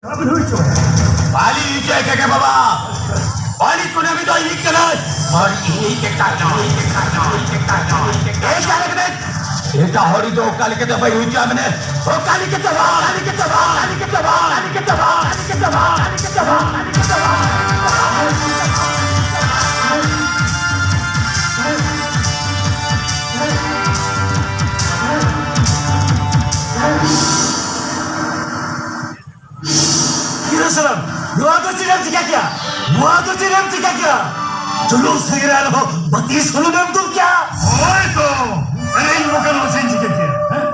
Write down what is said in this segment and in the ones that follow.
Bali cek ke baba. Bali kuna mi doi nikkanas. Mar ini ke kana. Eh kare kene. Eta hori do kali ke bai huja mene. O kali ke taba. Salam, dua tu cilam tiga क्या? जुलूस से गिरा रहा हो, 32 kilometre तुम क्या? ओए तो, अरे इन लोगों ने उसे जिक्र किया, हैं?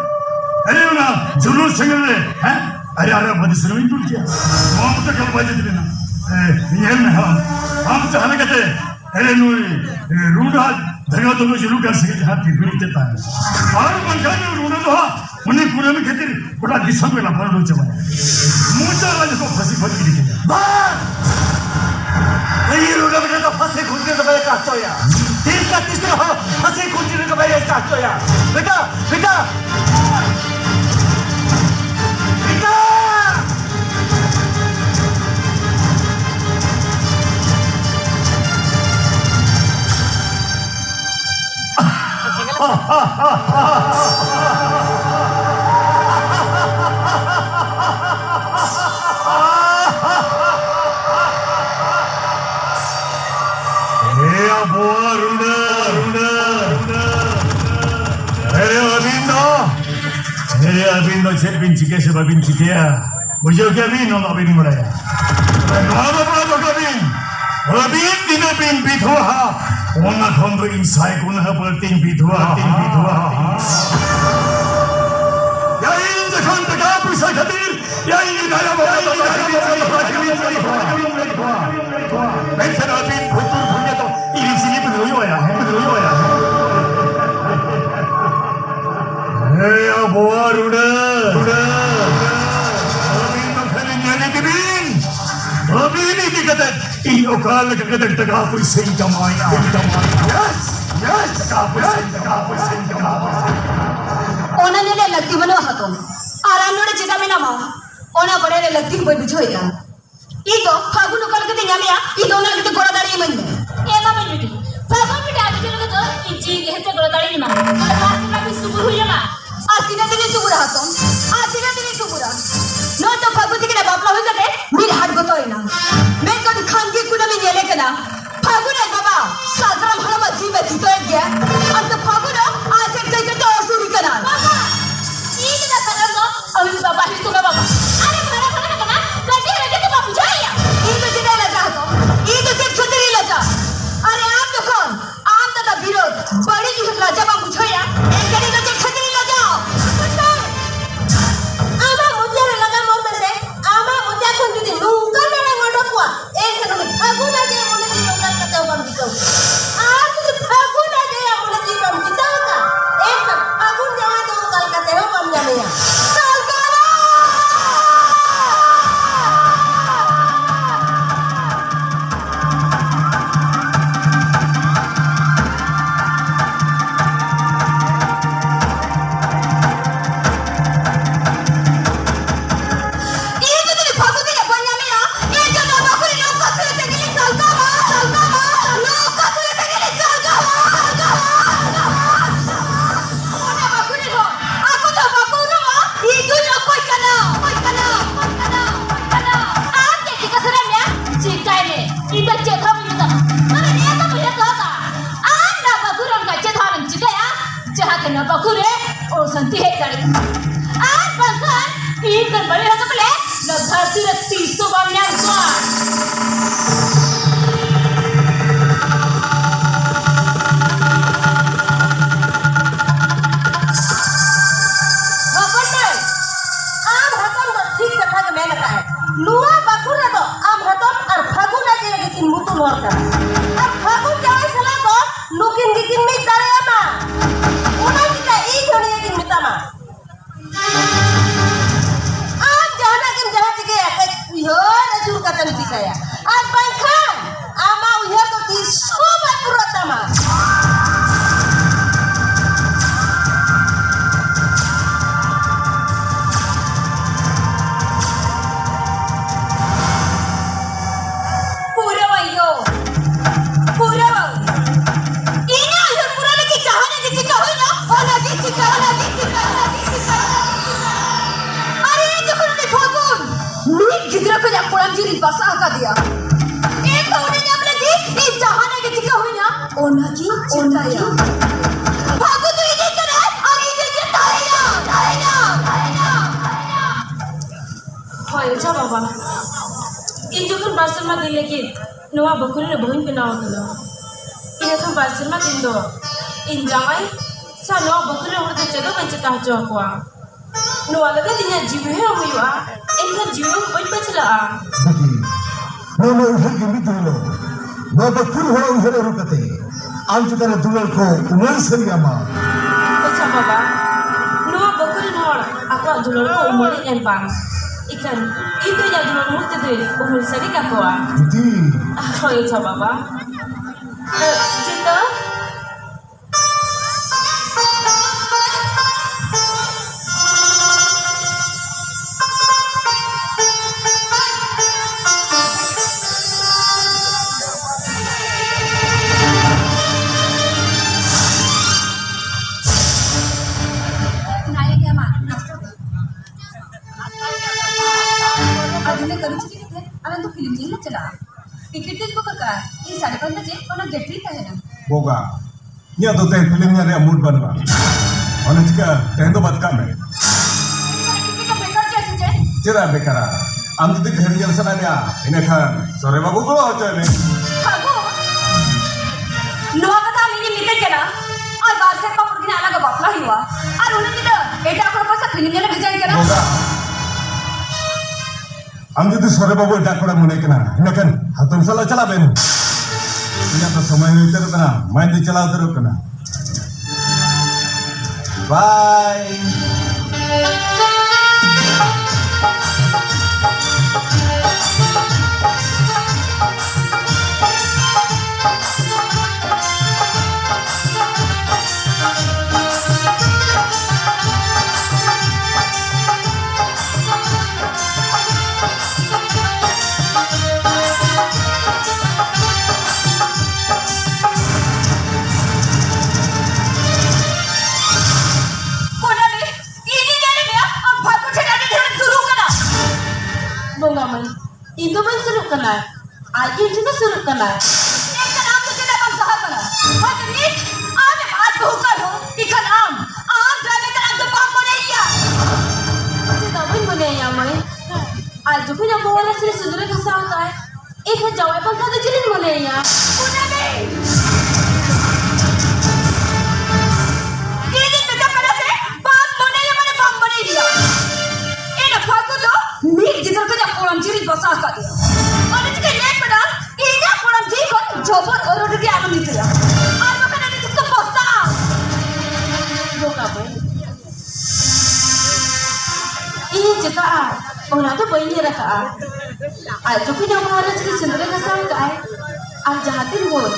अरे उन्हें जुलूस से गिर रहे, हैं? अरे 32 किलोमीटर तुम क्या? वहाँ तो कल बाजी दिलेना, ये में हम चाहने कहते, अरे रूढ़ा धगा तो लोग जुलूस कर सके जहाँ तीव्र देता है, और मंगा ने रूढ़ा तो उन्हें पूरे में कहते बड़ा दिशा में लापरवाही हो चुका है, मुझे वाले को फंसी गिरी है। नहीं रूढ़ा बेटा तो फंसे खुदने तो मेरे काटो या, तीसरे हो फंसे खुदने तो मेरे काटो या, बेटा Abindo cek bincike sebab bincike ya, bujau kabin orang abin meraya. Nama apa kabin? Abin tidak bin bidhuha, orang kondo insai kuna berting bidhuha. Ya ini jangan tegak pusat hadir, ya ini daya bawa. Macam abin betul punya tu, ini sini betul ya. Hey, abuah ruda. Abin tu kali ni kebin. Abin ini kata, ini okal kata tegak pusing jamaya. Yes, tegak pusing. Ona ni le lagti bano hatom. Aram nore jeda mina mau. Ona bade le lagti boy bujhoy ya. Ido fagun okal kete nyamya. Ido na kete gora dari menne. Ema menuti. Fagun bide adi jeno kete inji gehte gora dari ni mana. Kalau pasti kami subur huya na. Asina dini subura hatom. No to fagun dikira bapla hoy jate. Mir hat gotoy na. Men kon khangi kuna mi nyele kana. Fagun e baba. Sadram halama jibe jitoy gya. Anta fagun aase kai to asuri kana. Baba. Ini dah kadang tu. Awi baba itu baba. Are khara kana. Kadi lagi tu bapu jaya. Ido jeda laja hatom. Ido jed chotiri laja. Are aap jokhon aam dada birod badi jihad laja ba bujhoy ya. Ekari laja chotiri laja. Ama mujhe laga morte se. Ama mujhe khunti di nunca mere ngodo kuah. Ek kanu fagun aja mule di nunca kata bam dikau. Aap tu fagun aja mule di bam dikau ka. Ek fagun jawa tu kal kata ho bam jamaya. kolam jiri basah ka dia. Itu udah lagi di jahan lagi jika hunya. Ona ki cinta ya. Bagus tu ini kan? Hari ini cinta ya. হয় যা বাবা ই যখন বাসরমা দিলে কি নোয়া বকুরে বহিন বেনাও হলো ই যখন বাসরমা দিন দো ইন জামাই সা নোয়া বকুরে হতে চেদো কাছে কাজ কোয়া নোয়া লগে দিনা জিবে হে হইয়া এনকা জিবে বই পছলা Bagi, nono uhar gimi dulu. Bapa kur hoa uhar rukate. Anju tara dulal ko umar sari ama. আচ্ছা বাবা নোয়া বকুরে নড় আকো দুলর কো উমরে এন পাম ikan itu ya dulur murte de umur sari ka koa Iti, হয় যা বাবা cinta Naya dia mak. अजून करू शकते तिथे आणि तो फिल्म नाही चला तिकीट देत बघा काय ही 5:30 बजे कोणा गेटरीत आहे ना Boga. Nya do teh filmnya dia mood banwa. Ona jika teh do bat kame. Ticket बेकारचे असायचे Cira bekara. Am jadi घरी जल sana ini kan sore babu ko hoce ne. खागो नवा कथा आली निकल केला और बाहर से पापड़ की नाला का बापला ही हुआ और उन्हें किधर बेटा आपको पास फिल्म ने भेजा केला Boga. Am jadi sore babu dak pura mune kena. Ini kan hatun salah cala ben. Ini apa समय में तेरे तना main di cala terus kena. Bye. कोणा ने इनी गेले ना और भागो छेडाने धरून सुरू करा bunga man indo man suruh kena aja juga suruh kena एक का नाम तो छेडा पण सहा करा मत नी आमे बात भूकर हो इका नाम आम जाने का नाम तो पाप बने या Cita pun mana yang mai aja pun yang bawa nasi sendiri kesal kai ikan jawab pun kata jilin mana ya कोणा ने इनी बेटा करा से पाप बने या माने पाप बने दिया एना भागो तो नीक जिधर का जा कोलम चिरी बसा का दिया और इसके लेट पड़ा इना कोलम जी को जोबर और उड़ के आनंद निकला और वो कहने जिसको बसा bunga man ini jika orang tu bayi raka aja pun yang bawa nasi sendiri kesal kai aja hatin bol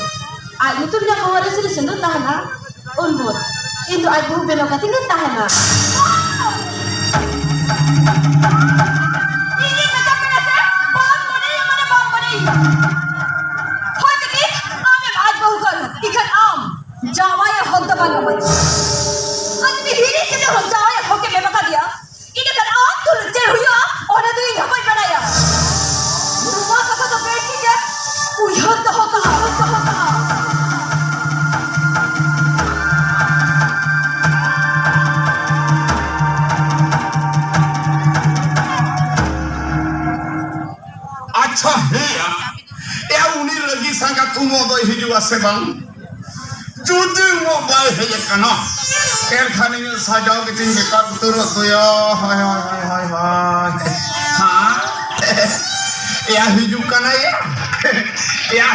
aja tu yang bawa nasi sendiri tahana unbol itu aja bukan belok tinggal tahana ini बेटा करा से पाप बने या माने पाप बने हो जकी आमे बात बहु कर इकन आम जावाया हक दबा न मई अति हिरी के जो जावाया हक के बेबका दिया इने कर आम तो लज्जे हुआ और दे यहां पर बनाया रुवा कथा तो बैठ के उया तो होता Acha heya, ya uni lagi sangat umur doi hiju asebang. Judi mo bai heya kana. Ker khani में सजाओ के तीन बेकार उतरो तो या हाय हाय हाय हाय हाय हाँ या हिजू kana ya